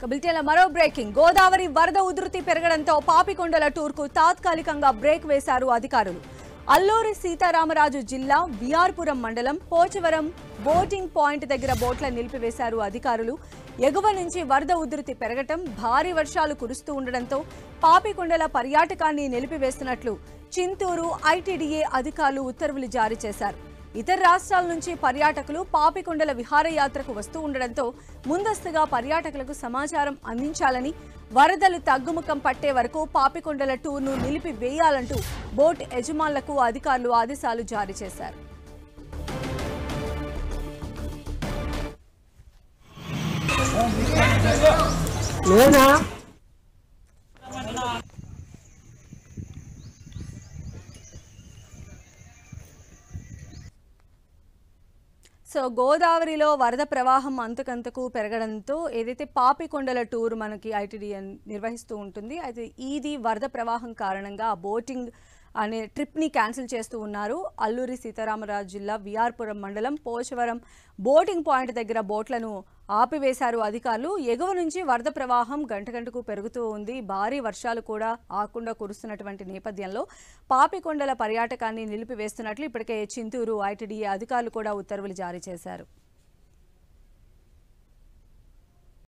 బులెటిన్లో మరో బ్రేకింగ్. గోదావరి వరద ఉధృతి పెరగడంతో పాపికొండల టూర్కు తాత్కాలికంగా బ్రేక్ వేశారు అధికారులు. అల్లూరి సీతారామరాజు జిల్లా విఆర్పురం మండలం పోచవరం బోటింగ్ పాయింట్ దగ్గర బోట్ల నిలిపివేశారు అధికారులు. ఎగువ నుంచి వరద ఉధృతి పెరగటం, భారీ వర్షాలు కురుస్తూ ఉండడంతో పాపికొండల పర్యాటకాన్ని నిలిపివేస్తున్నట్లు చింతూరు ఐటీడీఏ అధికారులు ఉత్తర్వులు జారీ చేశారు. ఇతర రాష్ట్రాల నుంచి పర్యాటకులు పాపికొండల విహారయాత్రకు వస్తూ ఉండడంతో ముందస్తుగా పర్యాటకులకు సమాచారం అందించాలని, వరదలు తగ్గుముఖం పట్టే వరకు పాపికొండల టూర్ను నిలిపివేయాలంటూ బోట్ యజమానులకు అధికారులు ఆదేశాలు జారీ చేశారు. సో గోదావరిలో వరద ప్రవాహం అంతకంతకు పెరగడంతో ఏదైతే పాపికొండల టూర్ మనకి ఐటీడీఏ నిర్వహిస్తూ ఉంటుంది, అయితే ఇది వరద ప్రవాహం కారణంగా బోటింగ్ అనే ట్రిప్ని క్యాన్సిల్ చేస్తూ ఉన్నారు. అల్లూరి సీతారామరాజు జిల్లా విఆర్పురం మండలం పోచవరం బోటింగ్ పాయింట్ దగ్గర బోట్లను ఆపివేశారు అధికారులు. ఎగువ నుంచి వరద ప్రవాహం గంటకు పెరుగుతూ ఉంది. భారీ వర్షాలు కూడా ఆకుండా కురుస్తున్నటువంటి నేపథ్యంలో పాపికొండల పర్యాటకాన్ని నిలిపివేస్తున్నట్లు ఇప్పటికే చింతూరు ఐటీడీఏ అధికారులు కూడా ఉత్తర్వులు జారీ చేశారు.